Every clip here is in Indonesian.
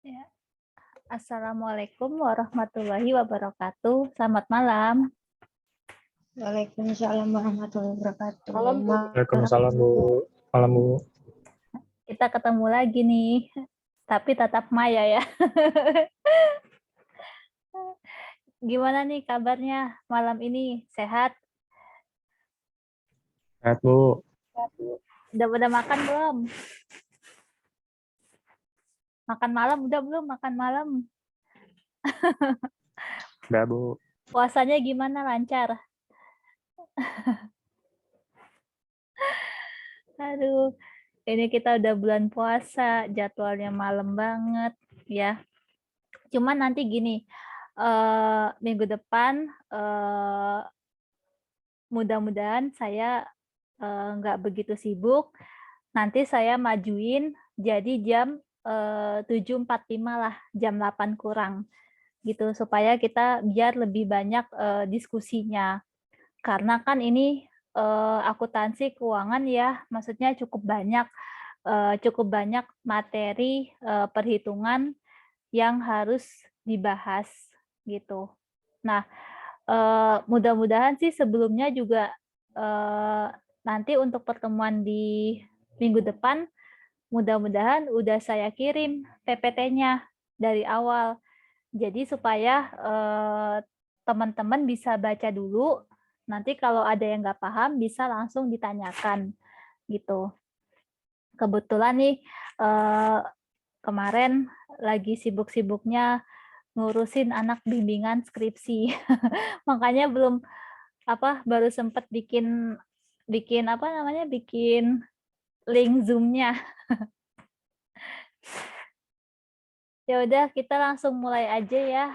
Ya. Assalamualaikum warahmatullahi wabarakatuh. Selamat malam. Waalaikumsalam warahmatullahi wabarakatuh. Malam, Bu. Waalaikumsalam, Bu. Malam, Bu. Kita ketemu lagi nih, tapi tatap maya ya. Gimana nih kabarnya malam ini? Sehat? Sehat, Bu. Udah pada makan belum? Makan malam udah belum? Makan malam. Udah, Bu. Puasanya gimana? Lancar? Aduh, ini kita udah bulan puasa, jadwalnya malam banget ya. Cuman nanti gini, minggu depan mudah-mudahan saya nggak begitu sibuk. Nanti saya majuin jadi jam 7.45 lah, jam 8 kurang gitu, supaya kita biar lebih banyak diskusinya. Karena kan ini akuntansi keuangan ya, maksudnya cukup banyak materi perhitungan yang harus dibahas gitu. Nah, mudah-mudahan sih sebelumnya juga nanti untuk pertemuan di minggu depan, mudah-mudahan udah saya kirim PPT-nya dari awal. Jadi supaya teman-teman bisa baca dulu, nanti kalau ada yang nggak paham bisa langsung ditanyakan gitu. Kebetulan nih kemarin lagi sibuk-sibuknya ngurusin anak bimbingan skripsi. Makanya baru sempat bikin bikin apa namanya, bikin link Zoom-nya. Ya udah, kita langsung mulai aja ya.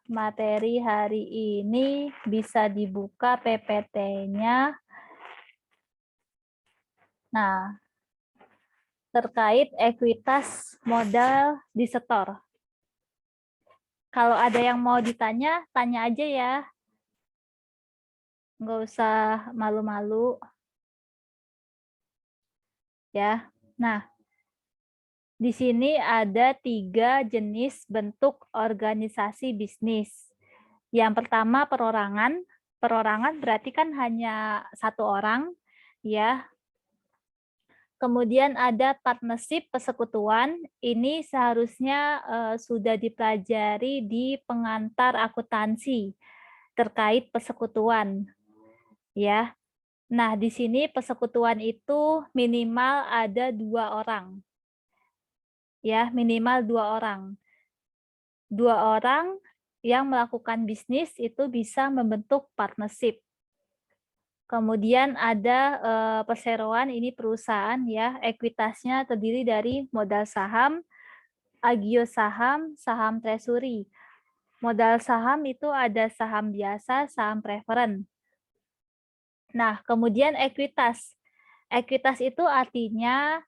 Materi hari ini bisa dibuka PPT-nya. Nah, terkait ekuitas modal disetor. Kalau ada yang mau ditanya, tanya aja ya. Nggak usah malu-malu. Ya. Nah, di sini ada 3 jenis bentuk organisasi bisnis. Yang pertama perorangan. Perorangan berarti kan hanya satu orang, ya. Kemudian ada partnership persekutuan. Ini seharusnya sudah dipelajari di pengantar akuntansi terkait persekutuan, ya. Nah, di sini persekutuan itu minimal ada 2 orang. Ya, minimal 2 orang. 2 orang yang melakukan bisnis itu bisa membentuk partnership. Kemudian ada perseroan, ini perusahaan ya, ekuitasnya terdiri dari modal saham, agio saham, saham treasury. Modal saham itu ada saham biasa, saham preferen. Nah, kemudian ekuitas. Ekuitas itu artinya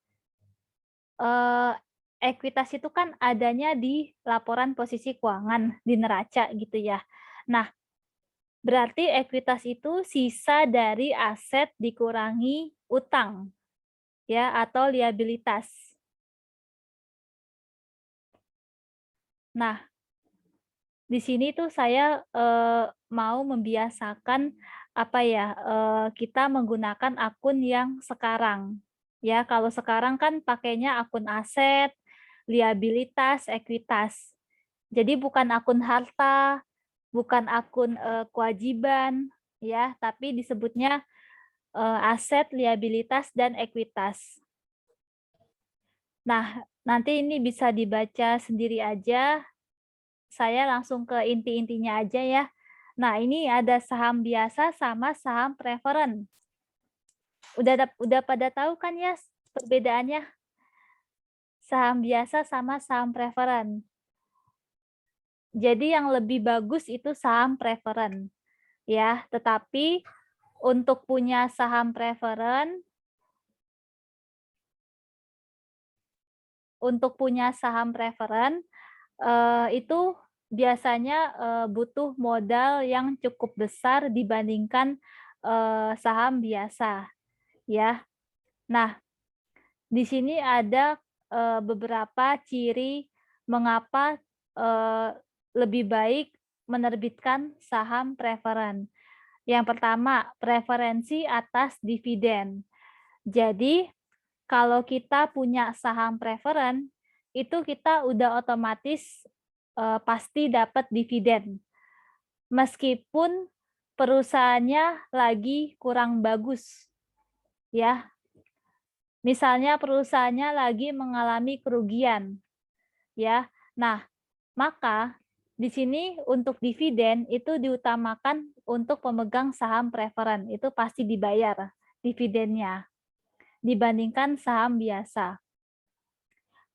ekuitas itu kan adanya di laporan posisi keuangan di neraca gitu ya. Nah, berarti ekuitas itu sisa dari aset dikurangi utang ya atau liabilitas. Nah, di sini tuh saya mau membiasakan apa ya, kita menggunakan akun yang sekarang. Ya, kalau sekarang kan pakainya akun aset, liabilitas, ekuitas. Jadi bukan akun harta, bukan akun kewajiban, ya, tapi disebutnya aset, liabilitas, dan ekuitas. Nah, nanti ini bisa dibaca sendiri aja. Saya langsung ke inti-intinya aja ya. Nah, ini ada saham biasa sama saham preferen. Udah pada tahu kan ya perbedaannya? Saham biasa sama saham preferen. Jadi yang lebih bagus itu saham preferen. Ya, tetapi untuk punya saham preferen, itu biasanya butuh modal yang cukup besar dibandingkan saham biasa, ya. Nah, di sini ada beberapa ciri mengapa lebih baik menerbitkan saham preferen. Yang pertama, preferensi atas dividen. Jadi, kalau kita punya saham preferen, itu kita udah otomatis pasti dapat dividen. Meskipun perusahaannya lagi kurang bagus. Ya. Misalnya perusahaannya lagi mengalami kerugian. Ya. Nah, maka di sini untuk dividen itu diutamakan untuk pemegang saham preferen. Itu pasti dibayar dividennya dibandingkan saham biasa.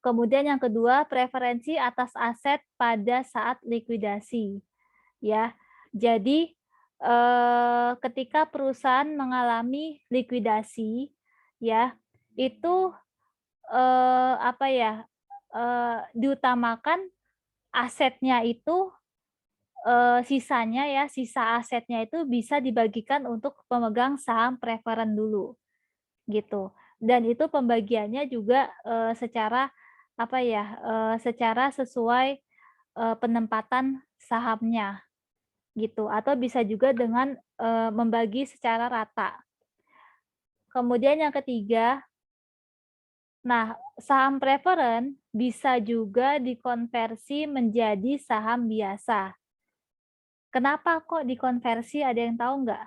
Kemudian yang kedua, preferensi atas aset pada saat likuidasi. Ya. Jadi ketika perusahaan mengalami likuidasi, ya, itu diutamakan asetnya itu sisanya ya, sisa asetnya itu bisa dibagikan untuk pemegang saham preferen dulu, gitu. Dan itu pembagiannya juga secara sesuai penempatan sahamnya, gitu. Atau bisa juga dengan membagi secara rata. Kemudian yang ketiga, nah, saham preferen bisa juga dikonversi menjadi saham biasa. Kenapa kok dikonversi? Ada yang tahu nggak?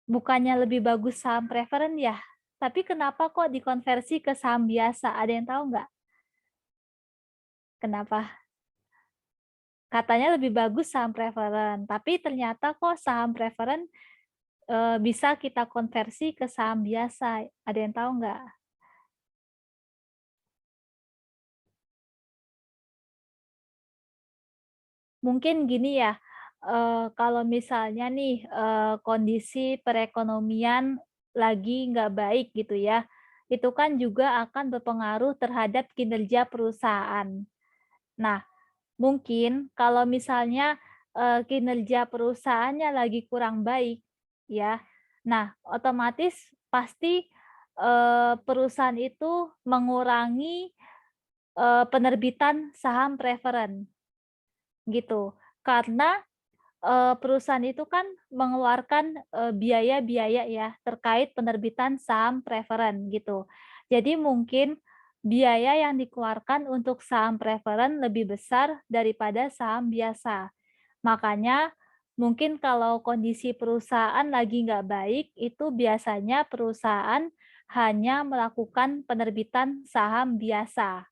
Bukannya lebih bagus saham preferen ya? Tapi kenapa kok dikonversi ke saham biasa? Ada yang tahu nggak? Kenapa? Katanya lebih bagus saham preferen, tapi ternyata kok saham preferen bisa kita konversi ke saham biasa. Ada yang tahu nggak? Mungkin gini ya, kalau misalnya nih kondisi perekonomian lagi nggak baik gitu ya, itu kan juga akan berpengaruh terhadap kinerja perusahaan. Nah, mungkin kalau misalnya kinerja perusahaannya lagi kurang baik, ya, nah otomatis pasti perusahaan itu mengurangi penerbitan saham preferen. Gitu. Karena perusahaan itu kan mengeluarkan biaya-biaya ya terkait penerbitan saham preferen gitu. Jadi mungkin biaya yang dikeluarkan untuk saham preferen lebih besar daripada saham biasa. Makanya mungkin kalau kondisi perusahaan lagi nggak baik, itu biasanya perusahaan hanya melakukan penerbitan saham biasa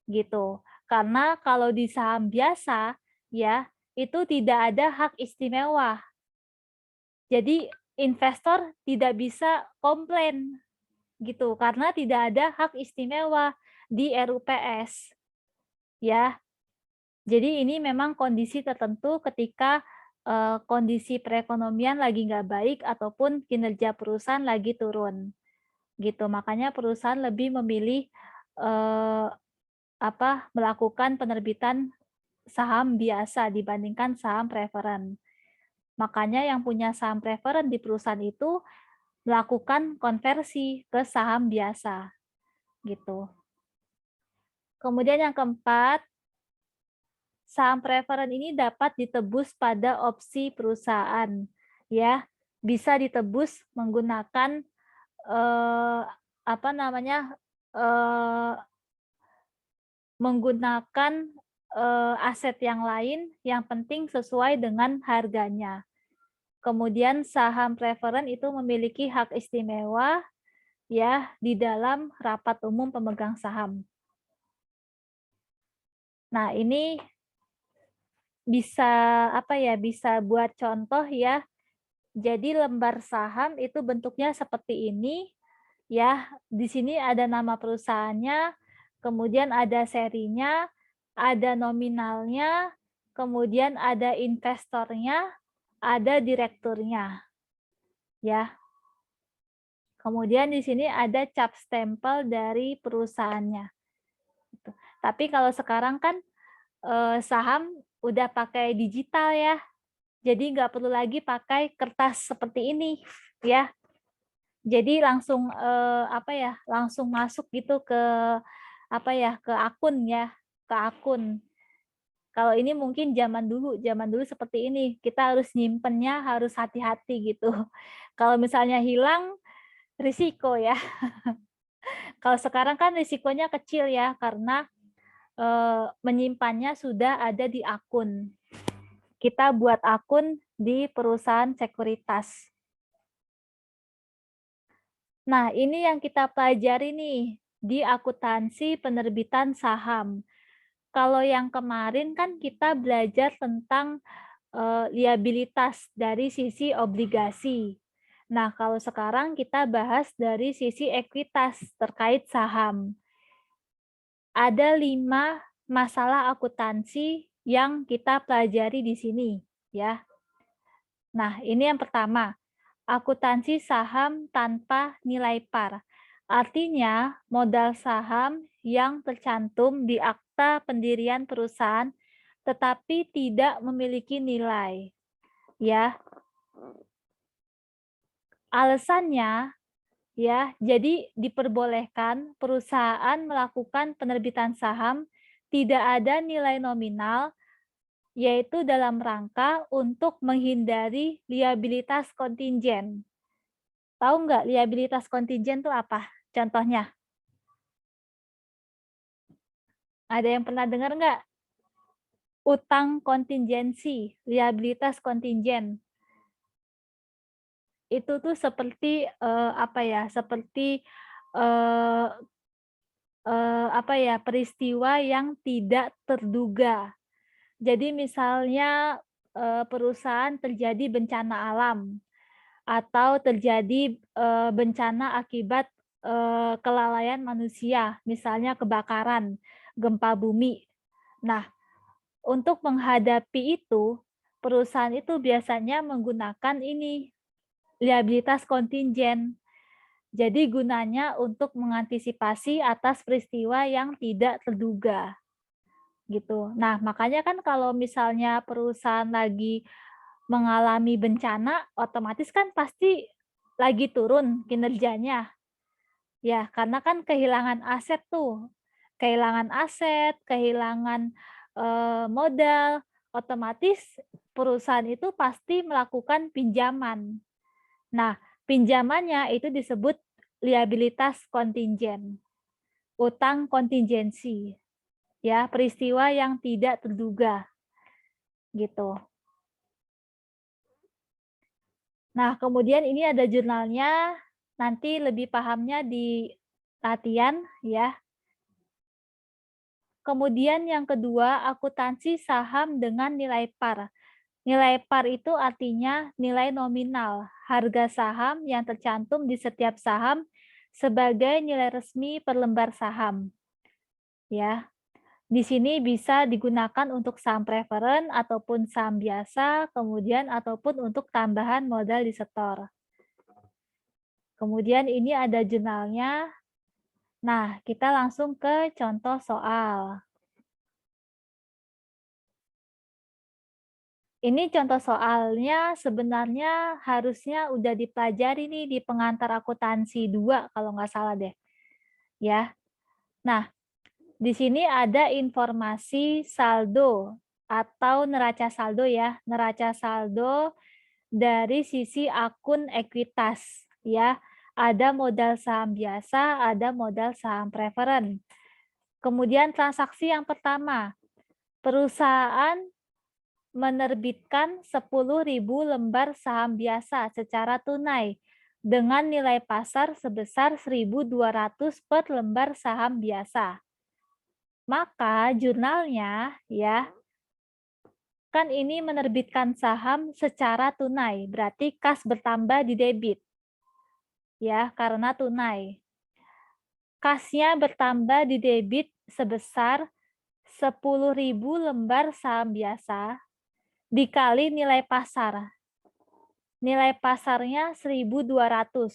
gitu. Karena kalau di saham biasa ya, itu tidak ada hak istimewa. Jadi investor tidak bisa komplain gitu karena tidak ada hak istimewa di RUPS. Ya. Jadi ini memang kondisi tertentu ketika kondisi perekonomian lagi nggak baik ataupun kinerja perusahaan lagi turun. Gitu. Makanya perusahaan lebih memilih melakukan penerbitan saham biasa dibandingkan saham preferen. Makanya yang punya saham preferen di perusahaan itu melakukan konversi ke saham biasa. Gitu. Kemudian yang keempat, saham preferen ini dapat ditebus pada opsi perusahaan. Ya, bisa ditebus menggunakan menggunakan aset yang lain, yang penting sesuai dengan harganya. Kemudian saham preferen itu memiliki hak istimewa ya di dalam rapat umum pemegang saham. Nah, ini bisa buat contoh ya. Jadi lembar saham itu bentuknya seperti ini ya. Di sini ada nama perusahaannya, kemudian ada serinya, ada nominalnya, kemudian ada investornya, ada direkturnya. Ya. Kemudian di sini ada cap stempel dari perusahaannya. Tapi kalau sekarang kan saham udah pakai digital ya. Jadi nggak perlu lagi pakai kertas seperti ini ya. Jadi langsung langsung masuk gitu ke ke akun ya, ke akun. Kalau ini mungkin zaman dulu seperti ini, kita harus nyimpennya harus hati-hati gitu. Kalau misalnya hilang, risiko ya. Kalau sekarang kan risikonya kecil ya, karena menyimpannya sudah ada di akun. Kita buat akun di perusahaan sekuritas. Nah, ini yang kita pelajari nih di akuntansi penerbitan saham. Kalau yang kemarin kan kita belajar tentang liabilitas dari sisi obligasi. Nah, kalau sekarang kita bahas dari sisi ekuitas terkait saham. Ada 5 masalah akuntansi yang kita pelajari di sini, ya. Nah, ini yang pertama, akuntansi saham tanpa nilai par. Artinya, modal saham yang tercantum di akta pendirian perusahaan tetapi tidak memiliki nilai. Ya. Alasannya ya, jadi diperbolehkan perusahaan melakukan penerbitan saham tidak ada nilai nominal, yaitu dalam rangka untuk menghindari liabilitas kontingen. Tahu nggak liabilitas kontingen itu apa? Contohnya. Ada yang pernah dengar nggak? Utang kontingensi, liabilitas kontingen. Itu tuh seperti seperti peristiwa yang tidak terduga. Jadi misalnya perusahaan terjadi bencana alam atau terjadi bencana akibat kelalaian manusia, misalnya kebakaran, gempa bumi. Nah, untuk menghadapi itu, perusahaan itu biasanya menggunakan ini liabilitas kontingen. Jadi gunanya untuk mengantisipasi atas peristiwa yang tidak terduga. Gitu. Nah, makanya kan kalau misalnya perusahaan lagi mengalami bencana, otomatis kan pasti lagi turun kinerjanya. Ya, karena kan kehilangan aset tuh. Kehilangan aset, kehilangan modal, otomatis perusahaan itu pasti melakukan pinjaman. Nah, pinjamannya itu disebut liabilitas kontingen, utang kontingensi, ya, peristiwa yang tidak terduga, gitu. Nah, kemudian ini ada jurnalnya, nanti lebih pahamnya di latihan, ya. Kemudian yang kedua, akuntansi saham dengan nilai par. Nilai par itu artinya nilai nominal, harga saham yang tercantum di setiap saham sebagai nilai resmi per lembar saham. Ya. Di sini bisa digunakan untuk saham preferen ataupun saham biasa, kemudian ataupun untuk tambahan modal disetor. Kemudian ini ada jurnalnya. Nah, kita langsung ke contoh soal. Ini contoh soalnya sebenarnya harusnya udah dipelajari nih di pengantar akuntansi 2 kalau nggak salah deh. Ya. Nah, di sini ada informasi saldo atau neraca saldo ya. Neraca saldo dari sisi akun ekuitas ya. Ada modal saham biasa, ada modal saham preferen. Kemudian transaksi yang pertama, perusahaan menerbitkan 10.000 lembar saham biasa secara tunai dengan nilai pasar sebesar 1.200 per lembar saham biasa. Maka jurnalnya ya kan ini menerbitkan saham secara tunai, berarti kas bertambah di debit. Ya, karena tunai. Kasnya bertambah di debit sebesar 10.000 lembar saham biasa dikali nilai pasar. Nilai pasarnya 1.200.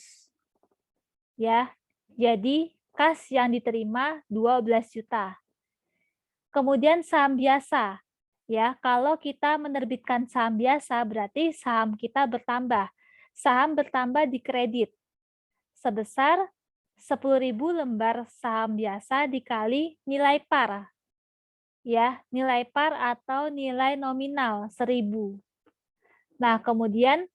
Ya. Jadi kas yang diterima 12 juta. Kemudian saham biasa. Ya, kalau kita menerbitkan saham biasa berarti saham kita bertambah. Saham bertambah di kredit. sebesar 10.000 lembar saham biasa dikali nilai par. Ya, nilai par atau nilai nominal 1.000. Nah, kemudian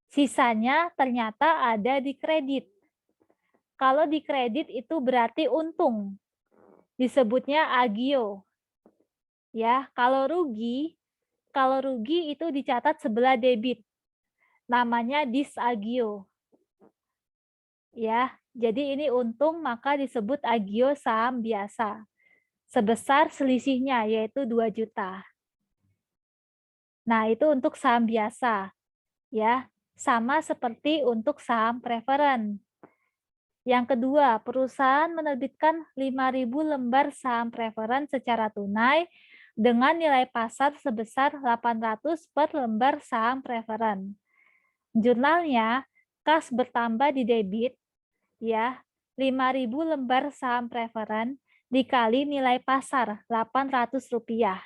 sisanya ternyata ada di kredit. Kalau di kredit itu berarti untung. Disebutnya agio. Ya, kalau rugi itu dicatat sebelah debit. Namanya disagio. Ya, jadi ini untung maka disebut agio saham biasa. Sebesar selisihnya yaitu 2 juta. Nah, itu untuk saham biasa. Ya, sama seperti untuk saham preferen. Yang kedua, perusahaan menerbitkan 5.000 lembar saham preferen secara tunai dengan nilai pasar sebesar 800 per lembar saham preferen. Jurnalnya, kas bertambah di debit, ya, 5.000 lembar saham preferen dikali nilai pasar Rp800.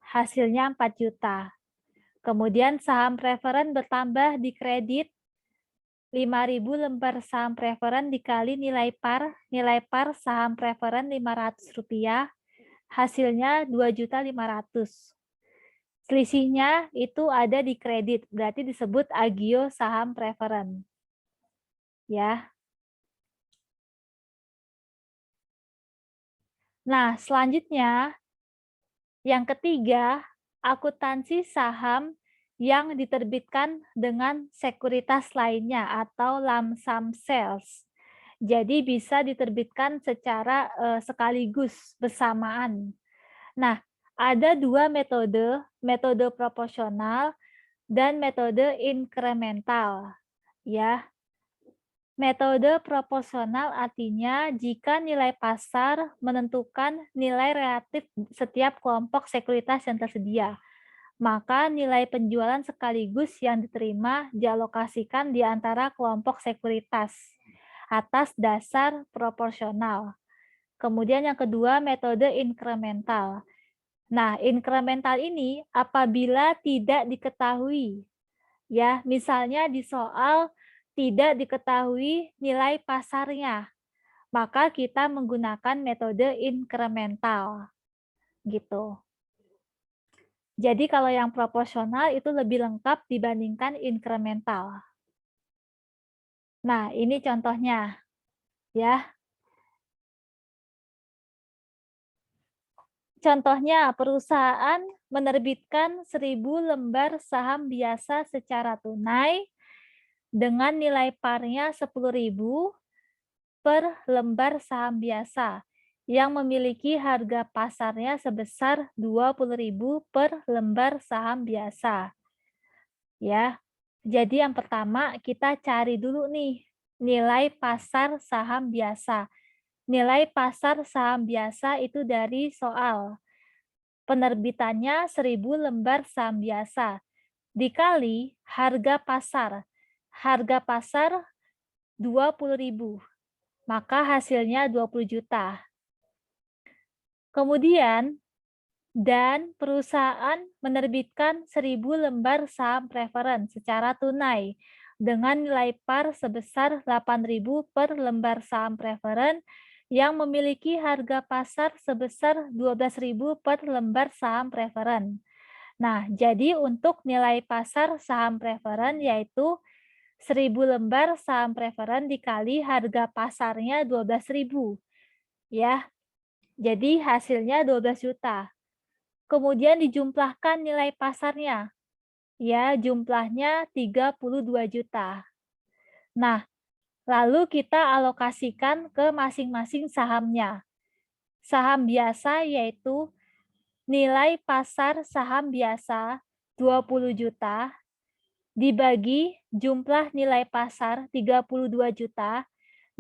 Hasilnya 4 juta. Kemudian saham preferen bertambah di kredit 5.000 lembar saham preferen dikali nilai par saham preferen Rp500, hasilnya 2.500.000. Selisihnya itu ada di kredit, berarti disebut agio saham preferen. Ya. Nah, selanjutnya yang ketiga, akuntansi saham yang diterbitkan dengan sekuritas lainnya atau lump sum sales. Jadi bisa diterbitkan secara sekaligus bersamaan. Nah, ada dua metode, metode proporsional dan metode inkremental. Ya. Metode proporsional artinya jika nilai pasar menentukan nilai relatif setiap kelompok sekuritas yang tersedia, maka nilai penjualan sekaligus yang diterima dialokasikan di antara kelompok sekuritas atas dasar proporsional. Kemudian yang kedua, metode inkremental. Nah, inkremental ini apabila tidak diketahui, ya, misalnya di soal tidak diketahui nilai pasarnya, maka kita menggunakan metode inkremental. Gitu. Jadi kalau yang proporsional itu lebih lengkap dibandingkan inkremental. Nah, ini contohnya. Ya. Contohnya, perusahaan menerbitkan 1.000 lembar saham biasa secara tunai dengan nilai parnya 10.000 per lembar saham biasa yang memiliki harga pasarnya sebesar 20.000 per lembar saham biasa. Ya. Jadi yang pertama kita cari dulu nih nilai pasar saham biasa. Nilai pasar saham biasa itu dari soal. Penerbitannya 1.000 lembar saham biasa dikali harga pasar. Harga pasar 20.000. Maka hasilnya 20 juta. Kemudian, dan perusahaan menerbitkan 1.000 lembar saham preferen secara tunai dengan nilai par sebesar 8.000 per lembar saham preferen yang memiliki harga pasar sebesar 12.000 per lembar saham preferen. Nah, jadi untuk nilai pasar saham preferen yaitu 1.000 lembar saham preferen dikali harga pasarnya 12.000. Ya. Jadi hasilnya 12 juta. Kemudian dijumlahkan nilai pasarnya. Ya, jumlahnya 32 juta. Nah, lalu kita alokasikan ke masing-masing sahamnya. Saham biasa yaitu nilai pasar saham biasa 20 juta dibagi jumlah nilai pasar 32 juta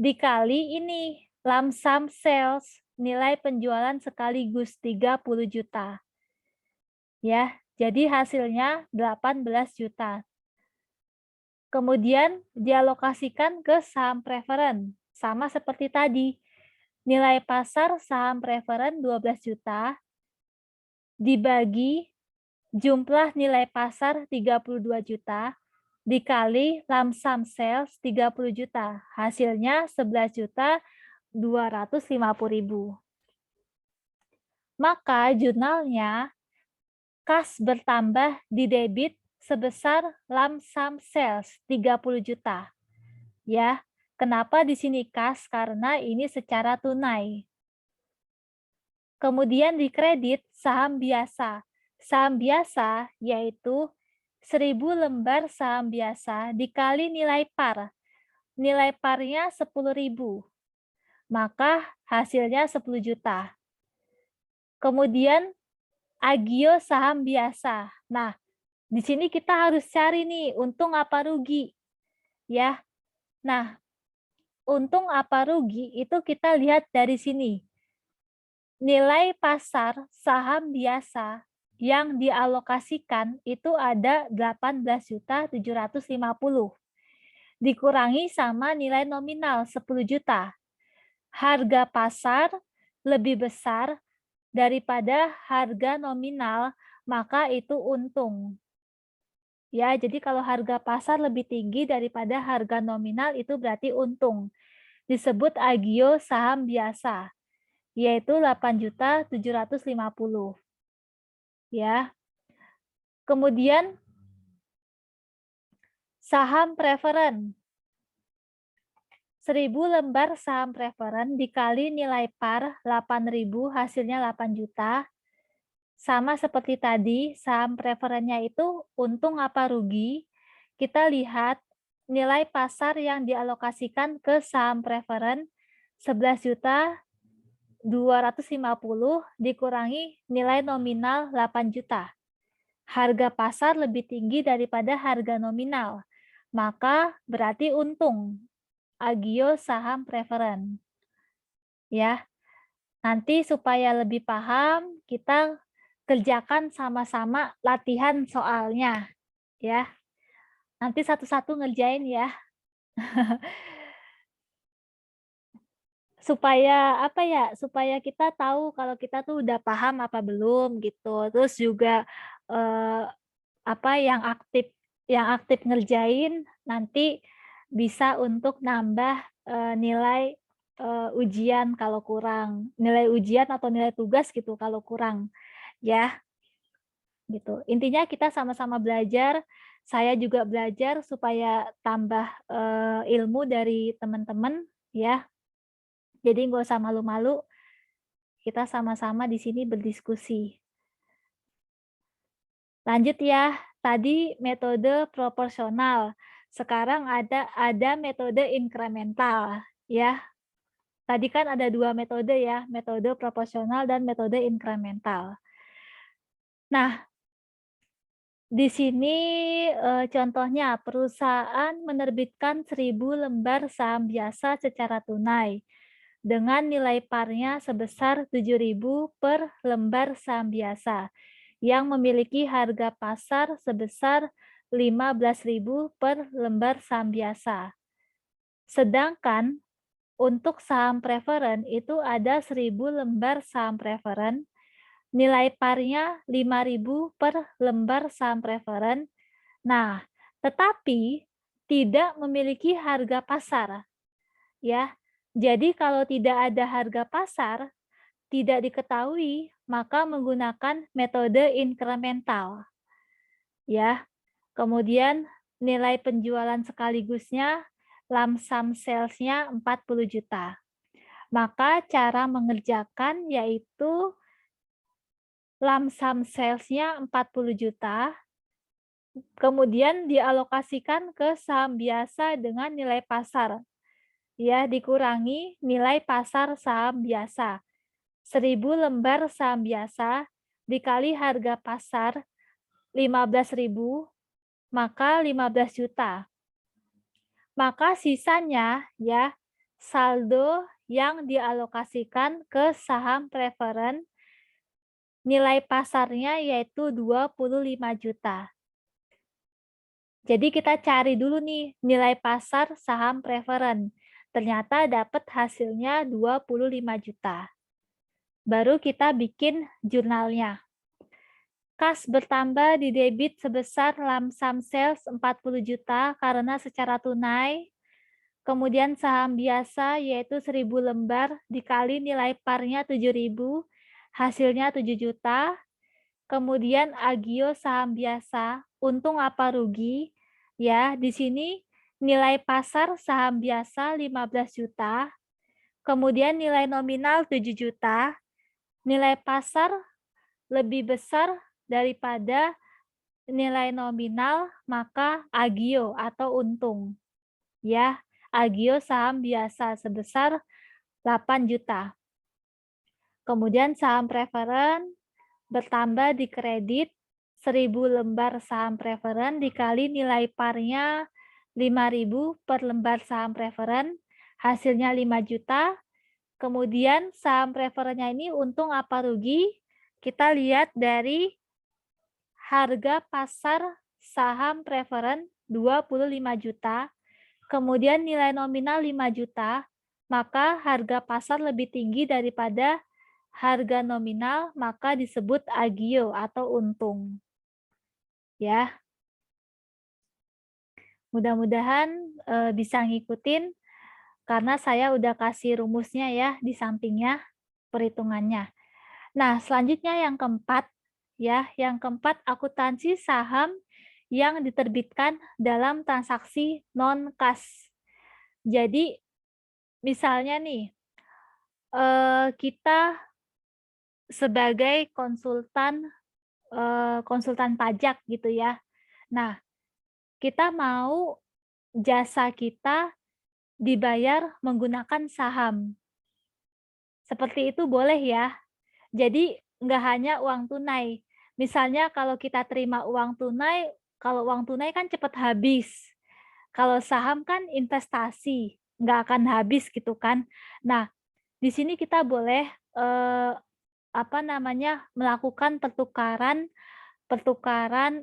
dikali ini lump sum sales nilai penjualan sekaligus 30 juta. Ya, jadi hasilnya 18 juta. Kemudian dialokasikan ke saham preferen. Sama seperti tadi. Nilai pasar saham preferen 12 juta dibagi jumlah nilai pasar 32 juta dikali lump sum sales 30 juta. Hasilnya 11.250.000. Maka jurnalnya kas bertambah di debit sebesar lump sum sales 30 juta. Ya, kenapa di sini kas? Karena ini secara tunai. Kemudian di kredit saham biasa. Saham biasa yaitu 1.000 lembar saham biasa dikali nilai par. Nilai parnya 10.000. Maka hasilnya 10 juta. Kemudian agio saham biasa. Nah, di sini kita harus cari nih untung apa rugi. Ya. Nah, untung apa rugi itu kita lihat dari sini. Nilai pasar saham biasa yang dialokasikan itu ada 18.750. Dikurangi sama nilai nominal 10 juta. Harga pasar lebih besar daripada harga nominal, maka itu untung. Ya, jadi kalau harga pasar lebih tinggi daripada harga nominal itu berarti untung. Disebut agio saham biasa, yaitu 8.750. Ya. Kemudian saham preferen. 1.000 lembar saham preferen dikali nilai par 8.000 hasilnya 8 juta. Sama seperti tadi, saham preferennya itu untung apa rugi. Kita lihat nilai pasar yang dialokasikan ke saham preferen 11.250 dikurangi nilai nominal 8 juta. Harga pasar lebih tinggi daripada harga nominal, maka berarti untung. Agio saham preferen. Ya. Nanti supaya lebih paham, kita kerjakan sama-sama latihan soalnya, ya. Nanti satu-satu ngerjain ya. Supaya apa ya? Supaya kita tahu kalau kita tuh udah paham apa belum gitu. Terus juga apa yang aktif ngerjain nanti bisa untuk nambah nilai ujian kalau kurang, nilai ujian atau nilai tugas gitu kalau kurang, ya. Gitu. Intinya kita sama-sama belajar, saya juga belajar supaya tambah ilmu dari teman-teman, ya. Jadi nggak usah malu-malu, kita sama-sama di sini berdiskusi. Lanjut ya, tadi metode proporsional. Sekarang ada metode inkremental, ya. Tadi kan ada dua metode ya, metode proporsional dan metode inkremental. Nah, di sini contohnya perusahaan menerbitkan 1.000 lembar saham biasa secara tunai dengan nilai parnya sebesar 7.000 per lembar saham biasa yang memiliki harga pasar sebesar 15.000 per lembar saham biasa. Sedangkan untuk saham preferen itu ada 1.000 lembar saham preferen, nilai parnya 5.000 per lembar saham preferen. Nah, tetapi tidak memiliki harga pasar. Ya. Jadi kalau tidak ada harga pasar, tidak diketahui, maka menggunakan metode inkremental. Ya. Kemudian nilai penjualan sekaligusnya lump sum sales-nya 40 juta. Maka cara mengerjakan yaitu lump sum sales-nya 40 juta, kemudian dialokasikan ke saham biasa dengan nilai pasar. Ya, dikurangi nilai pasar saham biasa. 1.000 lembar saham biasa dikali harga pasar 15.000, maka 15 juta. Maka sisanya ya saldo yang dialokasikan ke saham preferen nilai pasarnya yaitu 25 juta. Jadi kita cari dulu nih nilai pasar saham preferen. Ternyata dapat hasilnya 25 juta. Baru kita bikin jurnalnya. Kas bertambah di debit sebesar lump sum sales 40 juta karena secara tunai. Kemudian saham biasa yaitu 1000 lembar dikali nilai parnya 7.000, hasilnya 7 juta. Kemudian agio saham biasa, untung apa rugi? Ya, di sini nilai pasar saham biasa 15 juta. Kemudian nilai nominal 7 juta. Nilai pasar lebih besar daripada nilai nominal, maka agio atau untung. Ya, agio saham biasa sebesar 8 juta. Kemudian saham preferen bertambah di kredit 1000 lembar saham preferen dikali nilai parnya 5.000 per lembar saham preferen, hasilnya 5 juta. Kemudian saham preferennya ini untung apa rugi? Kita lihat dari harga pasar saham preferen 25 juta, kemudian nilai nominal 5 juta, maka harga pasar lebih tinggi daripada harga nominal, maka disebut agio atau untung. Ya. Mudah-mudahan bisa ngikutin karena saya udah kasih rumusnya ya di sampingnya perhitungannya. Nah, selanjutnya yang keempat ya, yang keempat akuntansi saham yang diterbitkan dalam transaksi non-kas. Jadi misalnya nih kita sebagai konsultan pajak gitu ya. Nah, kita mau jasa kita dibayar menggunakan saham. Seperti itu boleh ya. Jadi nggak hanya uang tunai. Misalnya kalau kita terima uang tunai, kalau uang tunai kan cepat habis. Kalau saham kan investasi, nggak akan habis gitu kan. Nah, di sini kita boleh melakukan pertukaran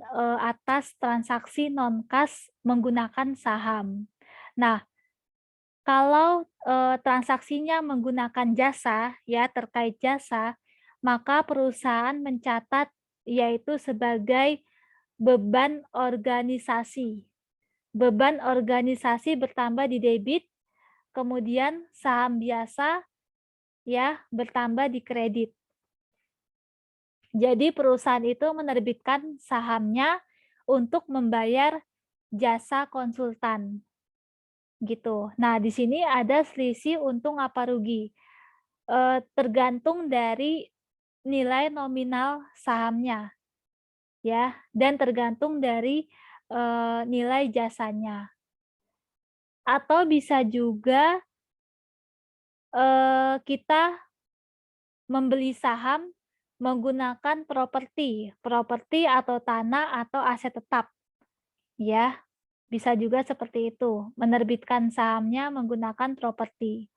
atas transaksi non-kas menggunakan saham. Nah, kalau transaksinya menggunakan jasa, ya terkait jasa, maka perusahaan mencatat yaitu sebagai beban organisasi. Beban organisasi bertambah di debit, kemudian saham biasa ya bertambah di kredit. Jadi perusahaan itu menerbitkan sahamnya untuk membayar jasa konsultan. Gitu. Nah, di sini ada selisih untung apa rugi. Tergantung dari nilai nominal sahamnya. Ya, dan tergantung dari nilai jasanya. Atau bisa juga kita membeli saham menggunakan properti atau tanah atau aset tetap. Ya, bisa juga seperti itu, menerbitkan sahamnya menggunakan properti.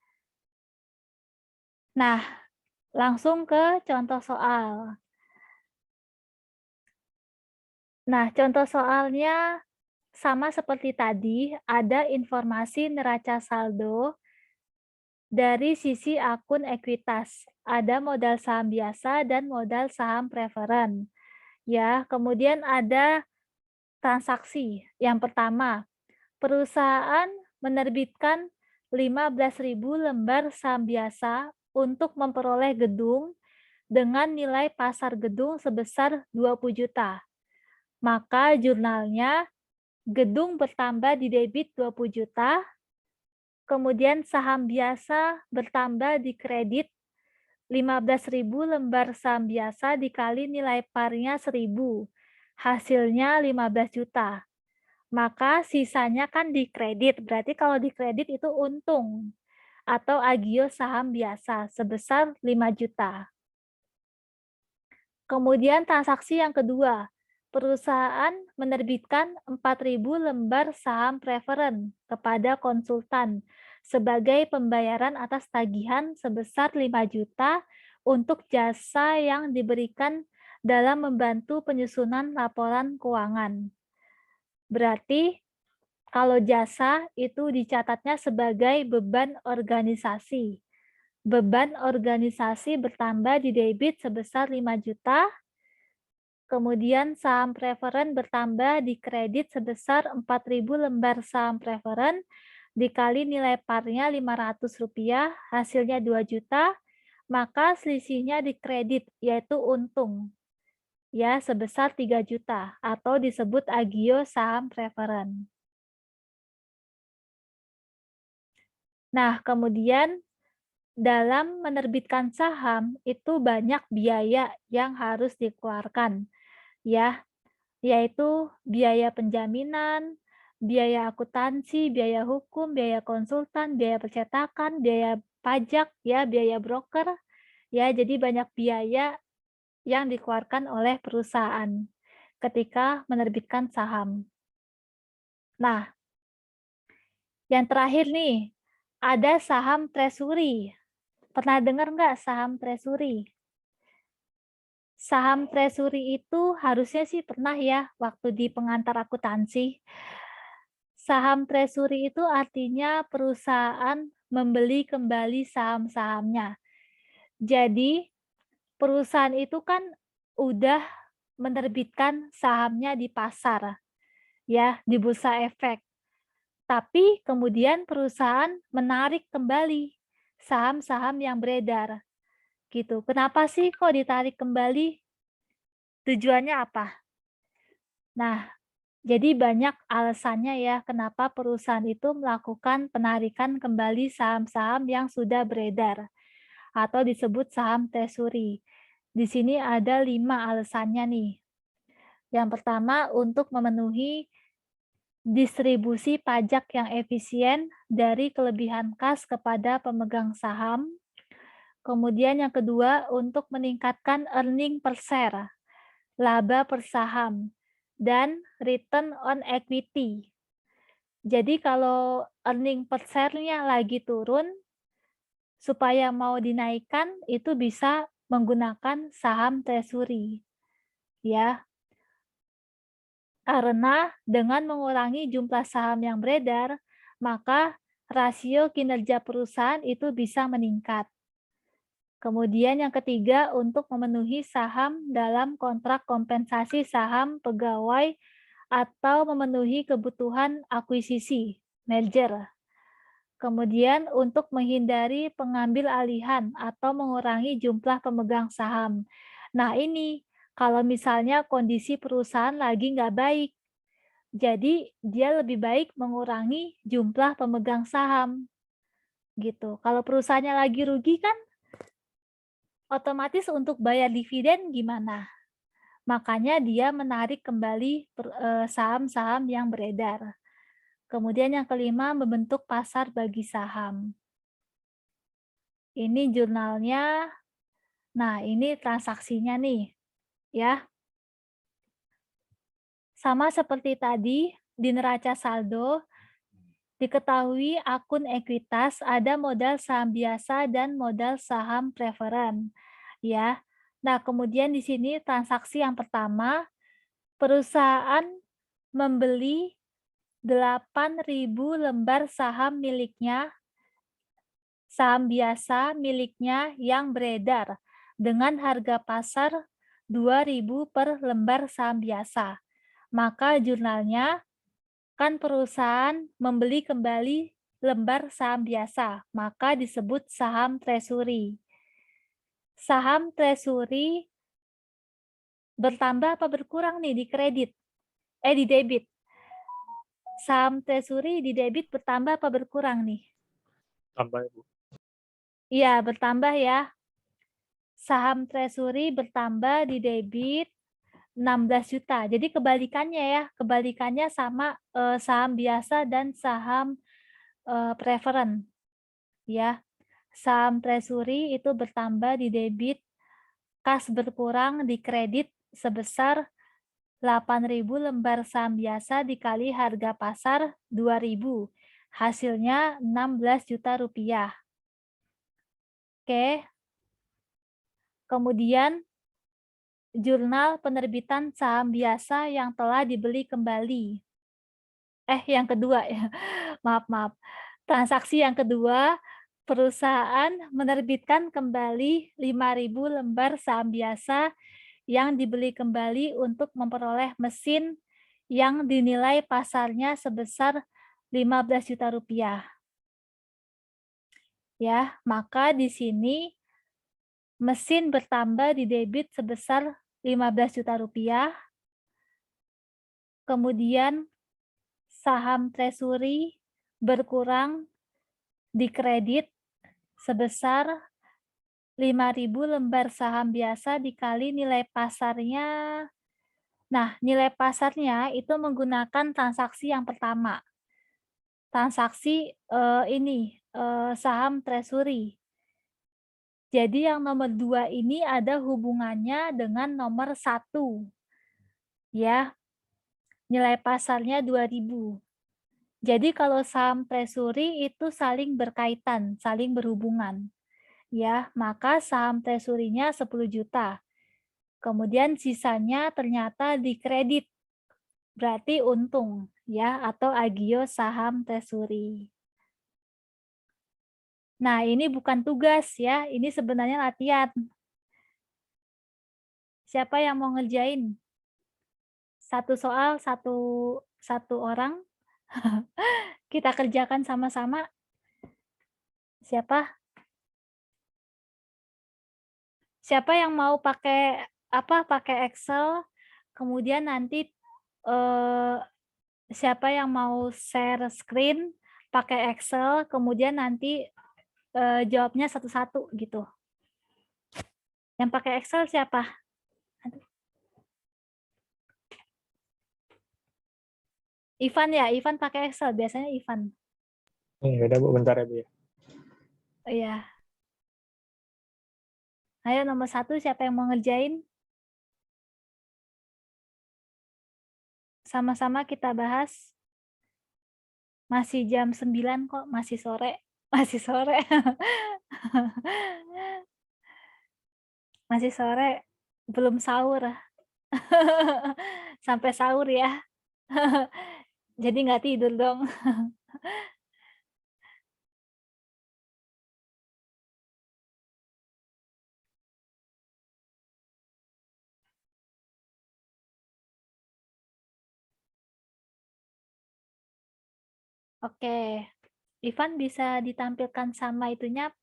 Nah, langsung ke contoh soal. Nah, contoh soalnya sama seperti tadi, ada informasi neraca saldo dari sisi akun ekuitas. Ada modal saham biasa dan modal saham preferen. Ya, kemudian ada transaksi. Yang pertama, perusahaan menerbitkan 15.000 lembar saham biasa untuk memperoleh gedung dengan nilai pasar gedung sebesar 20 juta. Maka jurnalnya gedung bertambah di debit 20 juta, kemudian saham biasa bertambah di kredit 15.000 lembar saham biasa dikali nilai parnya 1.000, hasilnya 15 juta. Maka sisanya kan di kredit, berarti kalau di kredit itu untung atau agio saham biasa sebesar 5 juta. Kemudian transaksi yang kedua, perusahaan menerbitkan 4.000 lembar saham preferen kepada konsultan sebagai pembayaran atas tagihan sebesar 5 juta untuk jasa yang diberikan dalam membantu penyusunan laporan keuangan. Berarti kalau jasa itu dicatatnya sebagai beban organisasi. Beban organisasi bertambah di debit sebesar 5 juta, Kemudian saham preferen bertambah di kredit sebesar 4.000 lembar saham preferen dikali nilai parnya Rp500, hasilnya 2 juta, maka selisihnya di kredit yaitu untung ya sebesar 3 juta atau disebut agio saham preferen. Nah, kemudian dalam menerbitkan saham itu banyak biaya yang harus dikeluarkan ya, yaitu biaya penjaminan, biaya akuntansi, biaya hukum, biaya konsultan, biaya percetakan, biaya pajak ya, biaya broker ya. Jadi banyak biaya yang dikeluarkan oleh perusahaan ketika menerbitkan saham. Nah, yang terakhir nih, ada saham treasury. Pernah dengar nggak saham treasury? Saham treasury itu harusnya sih pernah ya waktu di pengantar akuntansi. Saham treasury itu artinya perusahaan membeli kembali saham-sahamnya. Jadi perusahaan itu kan udah menerbitkan sahamnya di pasar, ya, di bursa efek. Tapi kemudian perusahaan menarik kembali saham-saham yang beredar. Gitu. Kenapa sih kok ditarik kembali? Tujuannya apa? Nah, jadi banyak alasannya ya kenapa perusahaan itu melakukan penarikan kembali saham-saham yang sudah beredar atau disebut saham treasury. Di sini ada 5 alasannya nih. Yang pertama, untuk memenuhi distribusi pajak yang efisien dari kelebihan kas kepada pemegang saham. Kemudian yang kedua, untuk meningkatkan earning per share, laba per saham, dan return on equity. Jadi kalau earning per share-nya lagi turun, supaya mau dinaikkan itu bisa menggunakan saham treasury. Ya. Karena dengan mengurangi jumlah saham yang beredar, maka rasio kinerja perusahaan itu bisa meningkat. Kemudian yang ketiga, untuk memenuhi saham dalam kontrak kompensasi saham pegawai atau memenuhi kebutuhan akuisisi, merger. Kemudian untuk menghindari pengambil alihan atau mengurangi jumlah pemegang saham. Nah ini, kalau misalnya kondisi perusahaan lagi nggak baik, jadi dia lebih baik mengurangi jumlah pemegang saham. Gitu. Kalau perusahaannya lagi rugi kan, otomatis untuk bayar dividen gimana? Makanya dia menarik kembali saham-saham yang beredar. Kemudian yang kelima, membentuk pasar bagi saham. Ini jurnalnya. Nah, ini transaksinya nih. Ya. Sama seperti tadi, di neraca saldo, diketahui akun ekuitas ada modal saham biasa dan modal saham preferen. Ya. Nah, kemudian di sini transaksi yang pertama, perusahaan membeli 8.000 lembar saham miliknya, saham biasa miliknya yang beredar dengan harga pasar 2.000 per lembar saham biasa. Maka jurnalnya kan perusahaan membeli kembali lembar saham biasa, maka disebut saham treasury. Saham treasury bertambah apa berkurang nih di kredit? Di debit. Saham treasury di debit bertambah apa berkurang nih? Tambah, Bu. Iya, bertambah ya. Saham treasury bertambah di debit 16 juta. Jadi kebalikannya ya, kebalikannya sama saham biasa dan saham preferen. Ya. Saham treasury itu bertambah di debit, kas berkurang di kredit sebesar 8.000 lembar saham biasa dikali harga pasar 2.000. Hasilnya 16 juta rupiah. Oke. Kemudian jurnal penerbitan saham biasa yang telah dibeli kembali. Yang kedua ya. Maaf. Transaksi yang kedua, perusahaan menerbitkan kembali 5.000 lembar saham biasa yang dibeli kembali untuk memperoleh mesin yang dinilai pasarnya sebesar 15 juta rupiah. Ya, maka di sini mesin bertambah di debit sebesar 15 juta rupiah. Kemudian saham treasury berkurang di kredit sebesar 5.000 lembar saham biasa dikali nilai pasarnya. Nah, nilai pasarnya itu menggunakan transaksi yang pertama. Transaksi saham treasury. Jadi yang nomor 2 ini ada hubungannya dengan nomor 1. Ya, nilai pasarnya 2.000. Jadi kalau saham treasury itu saling berkaitan, saling berhubungan. Ya, maka saham treasury-nya 10 juta. Kemudian sisanya ternyata dikredit. Berarti untung, ya, atau agio saham treasury. Nah, ini bukan tugas ya, ini sebenarnya latihan. Siapa yang mau ngerjain? Satu soal, satu orang. Kita kerjakan sama-sama. Siapa? Siapa yang mau pakai pakai Excel, kemudian nanti siapa yang mau share screen pakai Excel, kemudian nanti jawabnya satu-satu gitu. Yang pakai Excel siapa? Aduh. Ivan ya, Ivan pakai Excel, biasanya Ivan. Beda Bu, bentar ya Bu ya. Iya. Ayo nomor 1 siapa yang mau ngerjain? Sama-sama kita bahas. Masih jam 9 kok, masih sore. Masih sore. Masih sore, belum sahur. Sampai sahur ya. Jadi nggak tidur dong. Oke, Ivan bisa ditampilkan sama itunya,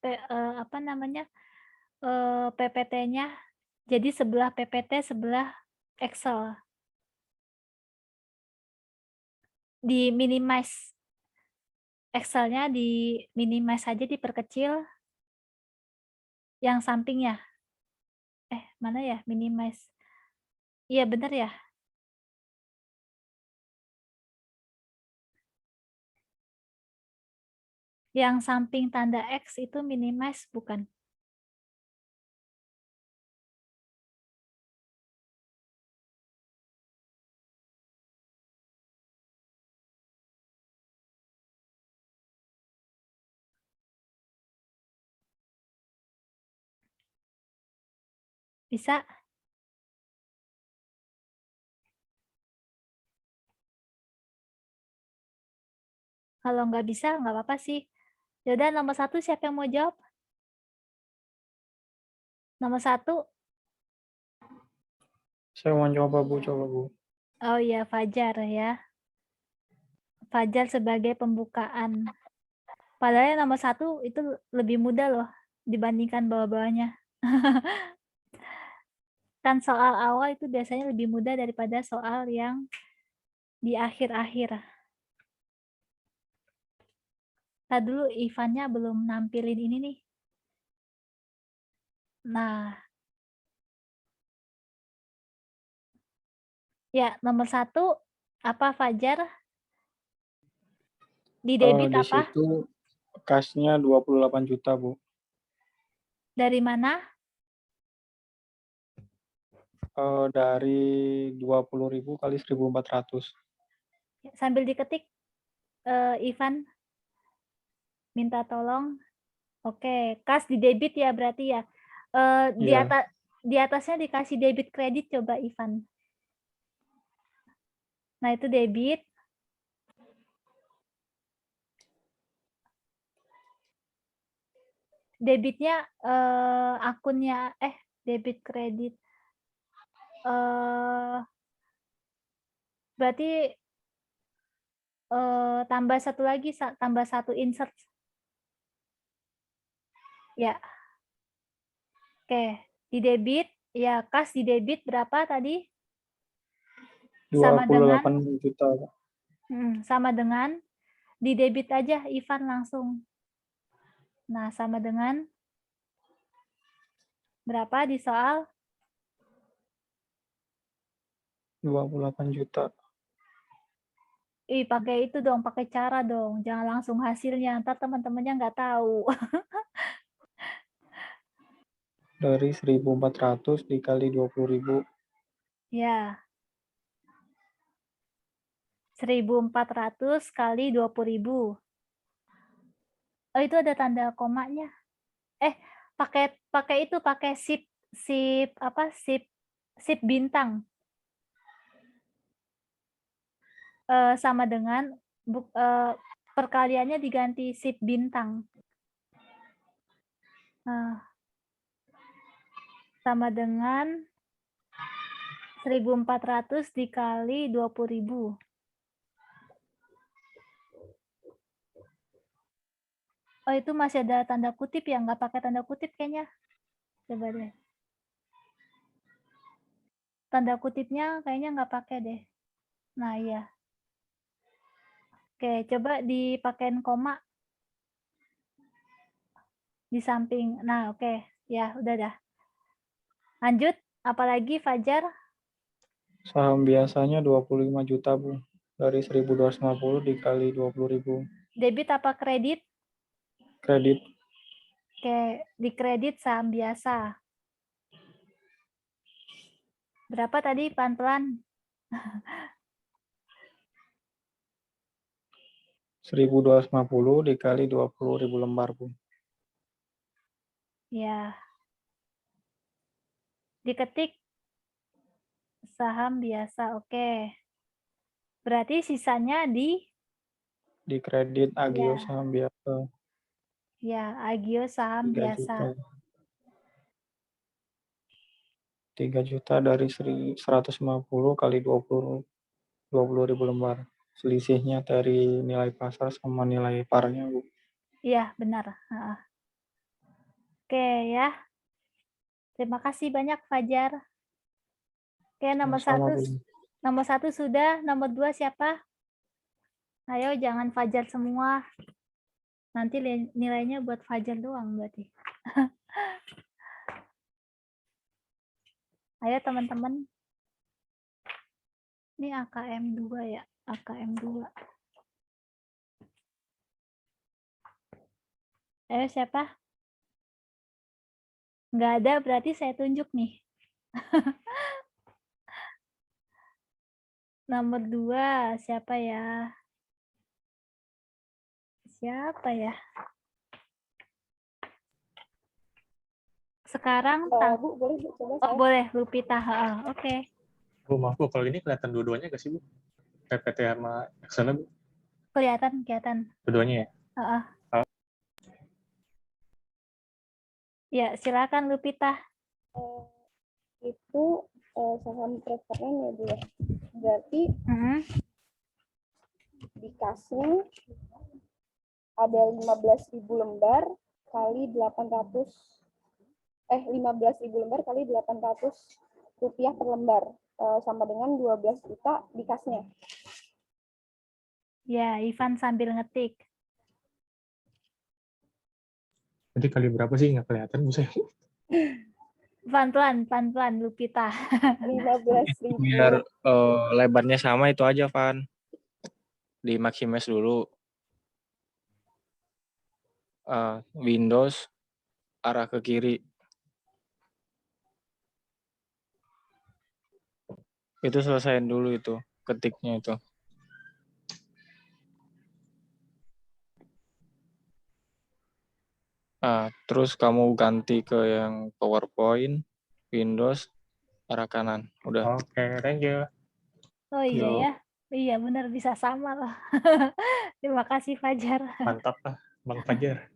PPT-nya. Jadi sebelah PPT, sebelah Excel. Di minimize. Excel-nya di minimize saja, diperkecil. Yang sampingnya. Mana ya? Minimize. Iya, benar ya? Yang samping tanda X itu minimize, bukan? Bisa? Kalau nggak bisa, nggak apa-apa sih. Yaudah, nomor 1 siapa yang mau jawab? Nomor 1. Saya mau coba Bu. Oh iya, Fajar ya. Fajar sebagai pembukaan. Padahal yang nomor 1 itu lebih mudah loh dibandingkan bawah-bawahnya. Kan soal awal itu biasanya lebih mudah daripada soal yang di akhir-akhir. Tadi dulu Ivannya belum nampilin ini nih. Nah, ya nomor 1 apa Fajar? Di debit Di apa? situ kasnya 28 juta Bu. Dari mana? Dari 20.000 kali 1.400. Sambil diketik, Ivan minta tolong. Oke, kas di debit ya berarti ya. Iya. Di atasnya dikasih debit kredit coba Ivan. Nah, itu debit. Debitnya akunnya debit kredit. Berarti tambah satu lagi, tambah satu insert. Ya. Oke, di debit, ya kas di debit berapa tadi? Sama dengan 28 juta, Pak. sama dengan di debit aja Ivan langsung. Nah, sama dengan berapa di soal? 28 juta. Pakai itu dong, pakai cara dong. Jangan langsung hasilnya, ntar teman-temannya nggak tahu. Dari 1.400 dikali 20.000. Ya. 1.400 kali 20.000. Oh, itu ada tanda komanya. Pakai itu, pakai sip bintang. Sama dengan perkaliannya diganti sip bintang. Sama dengan 1.400 dikali 20.000. Oh, itu masih ada tanda kutip ya? Nggak pakai tanda kutip kayaknya. Coba deh. Tanda kutipnya kayaknya nggak pakai deh. Nah, iya. Oke, coba dipakein koma. Di samping. Nah, oke. Ya, udah dah. Lanjut. Apalagi, Fajar? Saham biasanya 25 juta, Bu. Dari 1.250 dikali 20.000. Debit apa kredit? Kredit. Oke, di kredit saham biasa. Berapa tadi? Pelan-pelan. 1.250 dikali 20.000 lembar, Bu. Ya. Diketik saham biasa. Oke. Berarti sisanya di Kredit Agio ya, saham biasa Agio saham 3 juta. biasa. 3 juta dari 150 kali 20.000 lembar. Selisihnya dari nilai pasar sama nilai parnya, Bu. Iya, benar. Oke ya. Terima kasih banyak, Fajar. Oke, nomor Sama, satu, Bu. nomor 1 sudah. Nomor 2 siapa? Ayo, jangan Fajar semua. Nanti nilainya buat Fajar doang berarti. Ayo teman-teman. Ini AKM 2 ya. AKM 2. Ayo siapa? Nggak ada, berarti saya tunjuk nih. Nomor 2, siapa ya? Siapa ya? Sekarang Bu, boleh Bu, coba oh, boleh, Lupita. Oke. Bu, maaf Bu, kalau ini kelihatan dua-duanya nggak sih Bu? PPT sama Excel, Bu? Kelihatan. Dua-duanya ya? Ya, silakan Lupita. Itu saham preferen ya Bu ya. Berarti di kasnya ada 15.000 lembar kali 800 15.000 lembar kali 800 rupiah per lembar, sama dengan 12 juta di kasnya. Ya, Ivan sambil ngetik. Jadi kali berapa sih? Nggak kelihatan Bu saya. Pelan-pelan Lupita. 15.000. Biar lebarnya sama itu aja, Van. Di maximize dulu. Windows arah ke kiri. Itu selesaiin dulu itu, ketiknya itu. Terus kamu ganti ke yang PowerPoint, Windows, arah kanan. Udah. Oke, thank you. Oh iya Yuk. ya. Iya benar, bisa sama loh. Terima kasih Fajar. Mantap lah, Bang Fajar.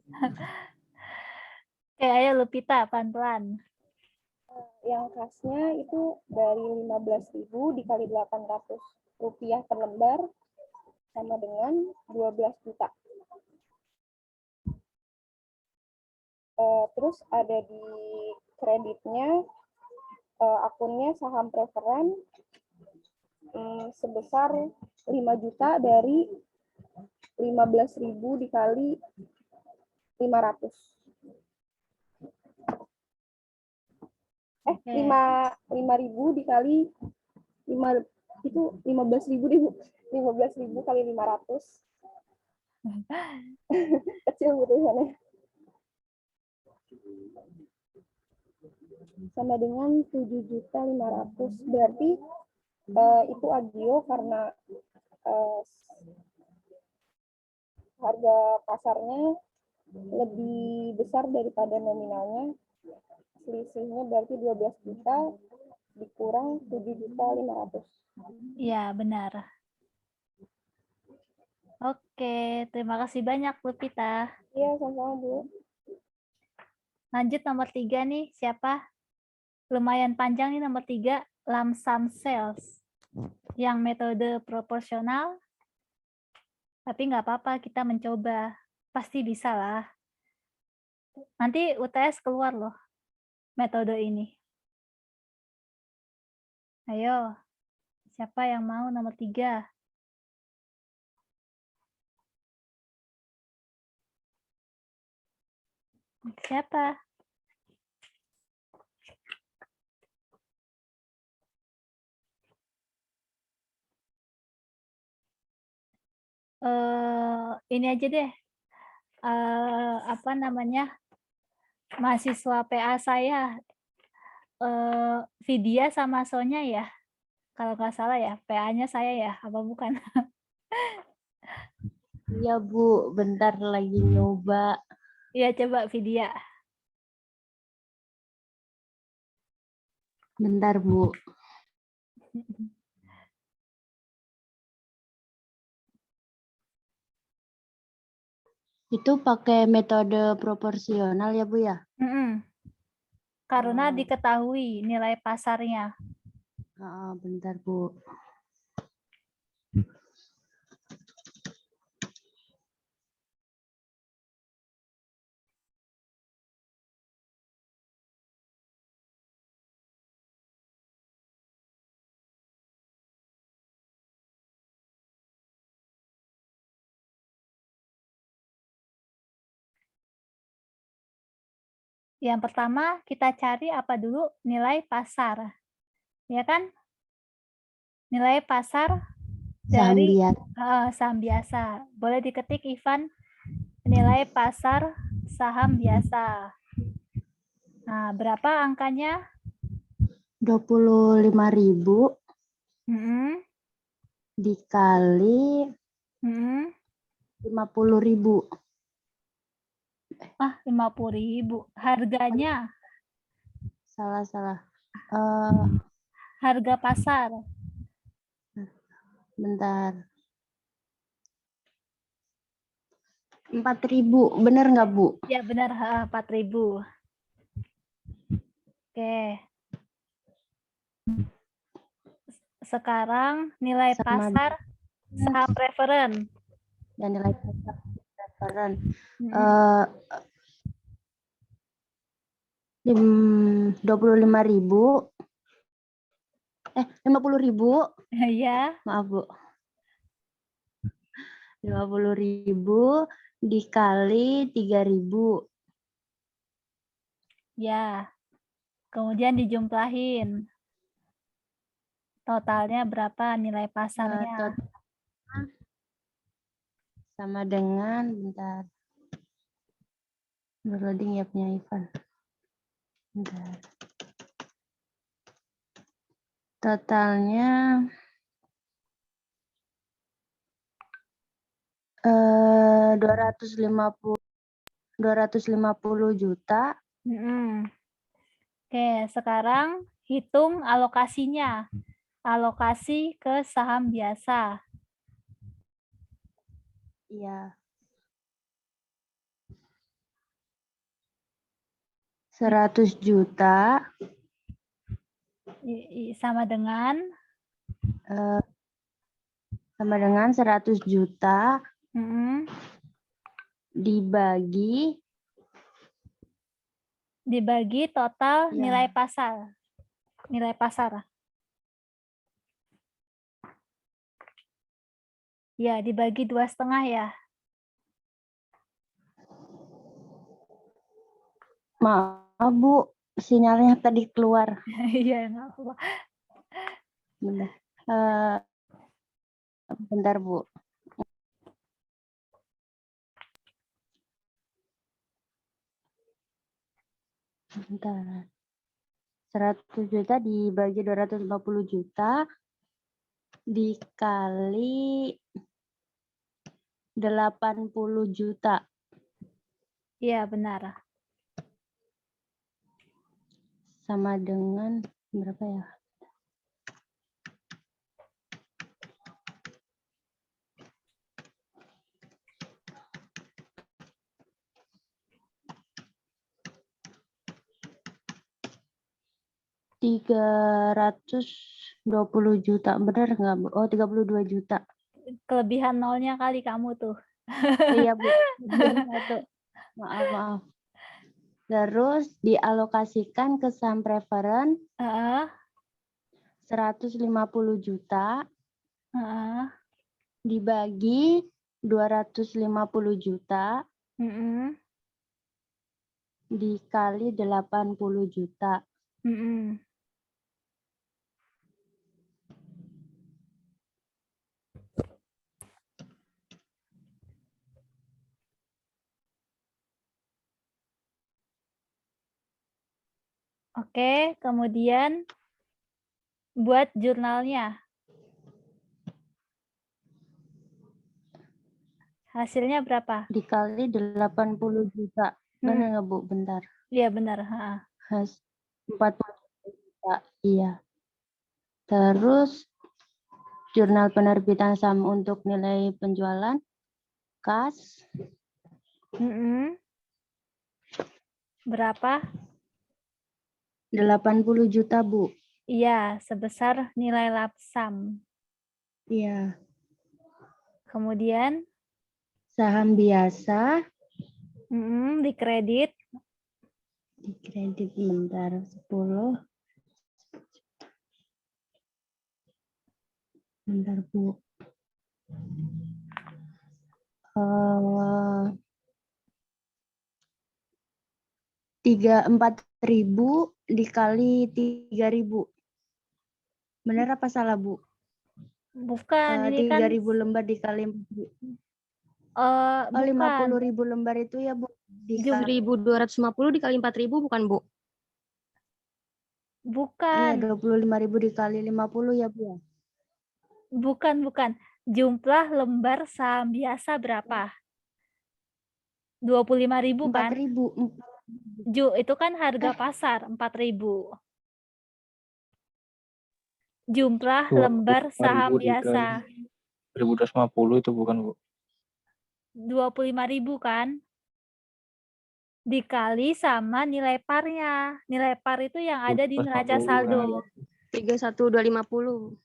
Oke, ayo Lupita, pelan-pelan. Yang khasnya itu dari 15.000 dikali 800 rupiah per lembar sama dengan 12 juta. Terus ada di kreditnya akunnya saham preferen sebesar 5 juta dari 15.000 dikali 500. 5.000 dikali 5 itu 15.000 kali 500. Kecil tulisannya. Sama dengan 7.500.000. Berarti itu agio karena harga pasarnya lebih besar daripada nominalnya. Selisihnya berarti 12 juta dikurang 7.500.000. Ya, benar. Oke, terima kasih banyak, Lupita. Iya, sama-sama, Bu. Lanjut nomor 3 nih, siapa? Lumayan panjang nih nomor 3, lump sum sales. Yang metode proporsional, tapi nggak apa-apa, kita mencoba. Pasti bisa lah. Nanti UTS keluar loh, metode ini. Ayo, siapa yang mau nomor 3? Siapa? Ini aja deh. Apa namanya? Mahasiswa PA saya, Vidya sama Sonya ya. Kalau nggak salah ya, PA-nya saya ya, apa bukan? Iya Bu, bentar lagi nyoba. Iya, coba Vidya. Bentar Bu. Itu pakai metode proporsional ya Bu ya? Karena diketahui nilai pasarnya. Bentar Bu. Yang pertama kita cari apa dulu? Nilai pasar. Ya kan? Nilai pasar dari saham biasa. Boleh diketik Ivan, nilai pasar saham biasa. Nah, berapa angkanya? 25.000 dikali 50.000. 50.000. Harganya? Salah. Harga pasar. Bentar. 4.000, benar nggak Bu? Ya benar, 4.000. Oke. Sekarang nilai pasar saham preferen. Dan nilai pasar preferen. 25.000. 50.000. Iya. Maaf Bu. 50.000 dikali 3.000. Ya. Kemudian dijumlahin. Totalnya berapa nilai pasarnya? Sama dengan, bentar. Loading ya punya Ivan. Bentar. Totalnya 250 juta. Oke, sekarang hitung alokasinya. Alokasi ke saham biasa. Iya. 100 juta Sama dengan Sama dengan 100 juta mm-mm, dibagi dibagi total Ya. nilai pasar. Nilai pasar. Ya, dibagi 2,5 ya. maaf Bu, sinyalnya tadi keluar. Iya, nggak apa-apa. Bentar. Bentar Bu. Bentar. 100 juta dibagi 250 juta dikali 80 juta. Iya, benar. Sama dengan berapa ya? $320 juta, benar nggak Bu? Oh, 32 juta. Kelebihan nolnya kali kamu tuh. Iya Bu, satu. Maaf. Terus dialokasikan ke saham preferen Heeh, 150 juta heeh, dibagi 250 juta mm-mm, dikali 80 juta. mm-mm. Oke, kemudian buat jurnalnya. Hasilnya berapa? Dikali 80 juta. Benar nggak Bu? Bentar. Iya, benar. Heeh. 40 juta. Iya. Terus jurnal penerbitan saham untuk nilai penjualan kas Mm-mm. Berapa? 80 juta Bu. Iya, sebesar nilai lapsam. Iya. Kemudian Saham biasa dikredit dikredit bentar 10. Bentar Bu. 4.000 dikali 3.000. Benar apa salah Bu? bukan ini kan 3.000 lembar dikali 4.000. bukan 50.000 lembar itu ya Bu. 7.250 dikali 4.000 bukan Bu? bukan Iya 25.000 dikali 50 ya Bu. bukan jumlah lembar saham biasa berapa? 25.000 kan? 4.000. Itu kan harga pasar 4.000. Jumlah lembar saham 25.000 biasa dikali 1.250 itu bukan Bu? 25.000 kan? Dikali sama nilai parnya. Nilai par itu yang ada di neraca 250 saldo. 31.250.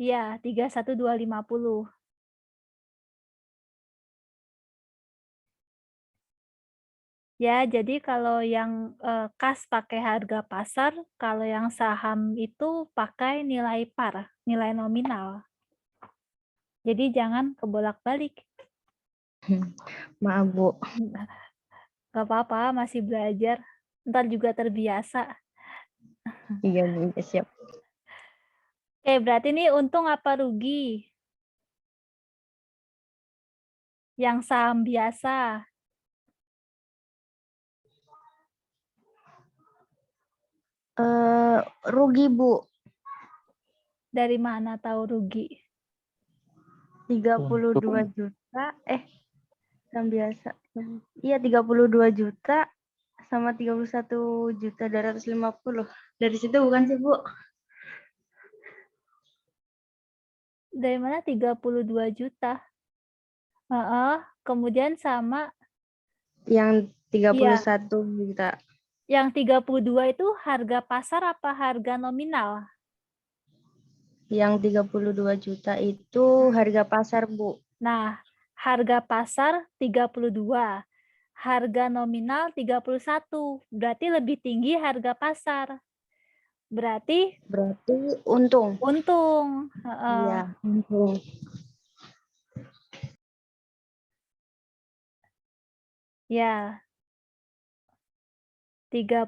Iya, 31.250. Ya, jadi kalau yang kas pakai harga pasar, kalau yang saham itu pakai nilai par, nilai nominal. Jadi jangan kebolak-balik. Maaf Bu. Gak apa-apa, masih belajar. Ntar juga terbiasa. Iya Bu, siap. Oke, berarti ini untung apa rugi? Yang saham biasa. Rugi Bu. Dari mana tahu rugi? 32 juta. Saham biasa. Iya 32 juta sama 31 juta 250. Dari situ bukan sih Bu? Dari mana 32 juta? Kemudian sama Yang 31 juta. Yang 32 itu harga pasar apa harga nominal? Yang 32 juta itu harga pasar, Bu. Nah, harga pasar 32, harga nominal 31. Berarti lebih tinggi harga pasar. Berarti Berarti untung. untung. Heeh. Iya, untung. Ya, 32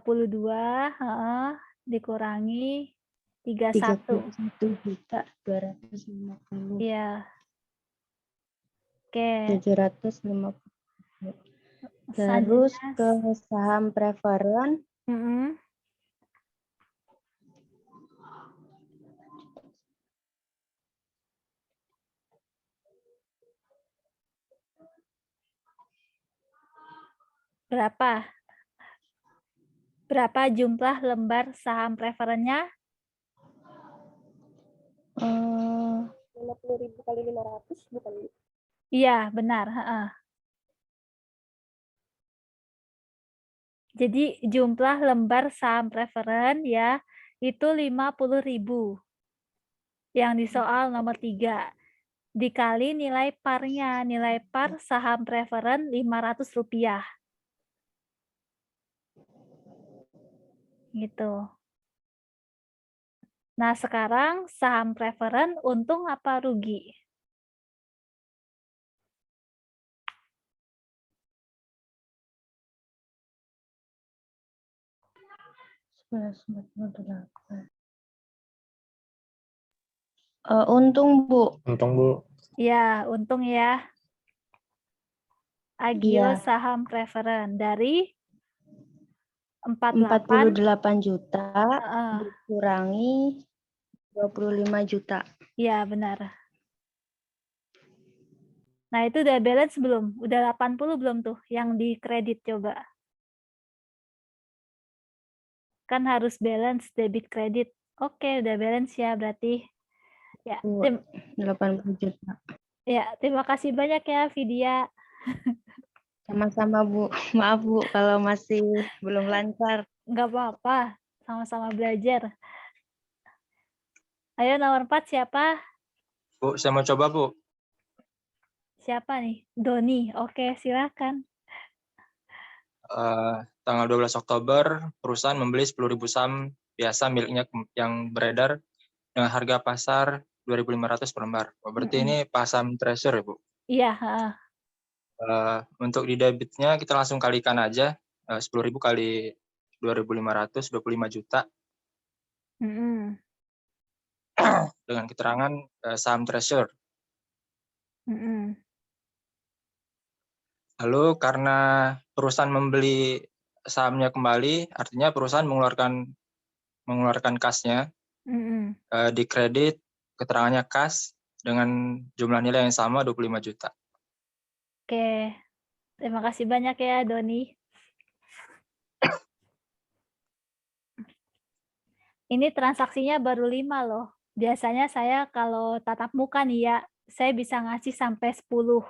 dikurangi 31. 31.250. Iya. Oke, 750. Terus selanjutnya. ke saham preferen. Mm-mm. Berapa? Berapa jumlah lembar saham preferennya? 50.000 kali 500 bukan, Bu? Iya, benar. Heeh. Jadi jumlah lembar saham preferen ya itu 50.000. Yang di soal nomor 3. Dikali nilai parnya. Nilai par saham preferen Rp500. Gitu. Nah, sekarang saham preferen untung apa rugi? Untung, Bu. Untung, Bu. Ya, untung ya. Agio Iya. saham preferen dari 48 48. juta Heeh. dikurangi 25 juta. Iya, benar. Nah, itu udah balance belum? Udah 80 belum tuh yang di kredit coba? Kan harus balance debit kredit. Oke, udah balance ya berarti. Ya, 80 juta. terima kasih banyak ya Vidya. Sama-sama, Bu. Maaf, Bu, kalau masih belum lancar. Nggak apa-apa, sama-sama belajar. Ayo nomor 4 siapa? Bu, saya mau coba, Bu. Siapa nih? Doni. Oke, silakan. Tanggal 12 Oktober, perusahaan membeli 10.000 saham biasa miliknya yang beredar dengan harga pasar 2.500 per lembar. Berarti ini saham treasure ya, Bu? Iya. Untuk di debitnya kita langsung kalikan aja, 10.000 kali 2.500, 25 juta. Dengan keterangan saham treasure. Lalu karena perusahaan membeli sahamnya kembali, artinya perusahaan mengeluarkan kasnya, di kredit keterangannya kas dengan jumlah nilai yang sama 25 juta. Oke. Terima kasih banyak ya Doni. Ini transaksinya baru 5 loh. Biasanya saya kalau tatap muka nih ya, saya bisa ngasih sampai 10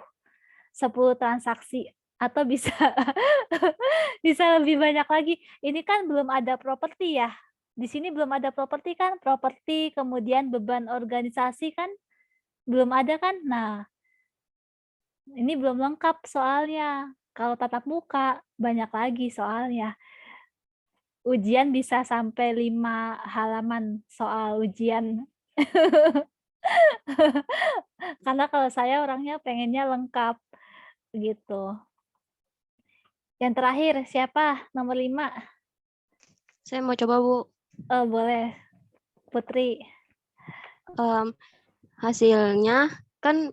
transaksi atau bisa bisa lebih banyak lagi. Ini kan belum ada properti ya. Di sini belum ada properti kan? Properti kemudian beban organisasi kan belum ada kan? Nah, ini belum lengkap soalnya. Kalau tatap muka banyak lagi soalnya. Ujian bisa sampai 5 halaman soal ujian. Karena kalau saya orangnya pengennya lengkap, gitu. Yang terakhir siapa? Nomor 5. Saya mau coba, Bu. Oh, boleh. Putri. Hasilnya kan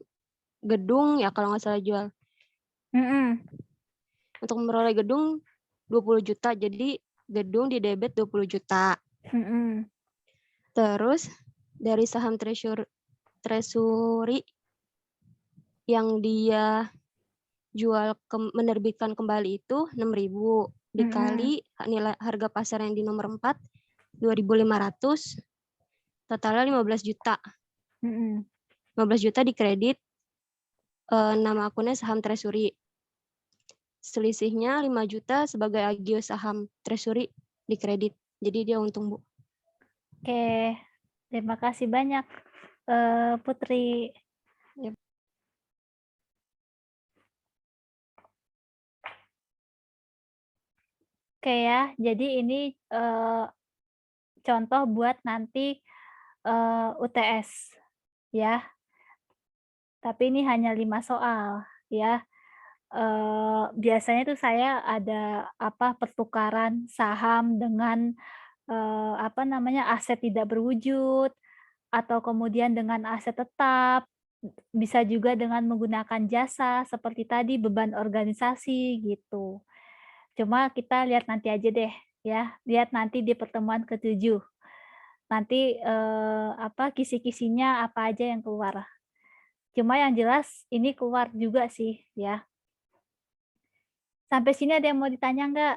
gedung ya kalau nggak salah jual. Untuk memperoleh gedung 20 juta, jadi gedung di debit 20 juta. Terus dari saham treasury yang dia jual menerbitkan kembali itu 6.000 dikali nilai harga pasar yang di nomor 4 2.500, totalnya 15 juta. 15 juta di kredit, nama akunnya saham treasury. selisihnya 5 juta sebagai agio saham treasury di kredit. Jadi dia untung, Bu. Oke, terima kasih banyak, Putri. Yap. Oke ya, jadi ini contoh buat nanti UTS ya. Tapi ini hanya 5 soal ya. Biasanya tuh saya ada pertukaran saham dengan aset tidak berwujud, atau kemudian dengan aset tetap, bisa juga dengan menggunakan jasa seperti tadi beban organisasi gitu. Cuma kita lihat nanti aja deh ya, lihat nanti di pertemuan ke-7. Nanti kisi-kisinya apa aja yang keluar. Cuma yang jelas ini keluar juga sih ya. Sampai sini ada yang mau ditanya nggak?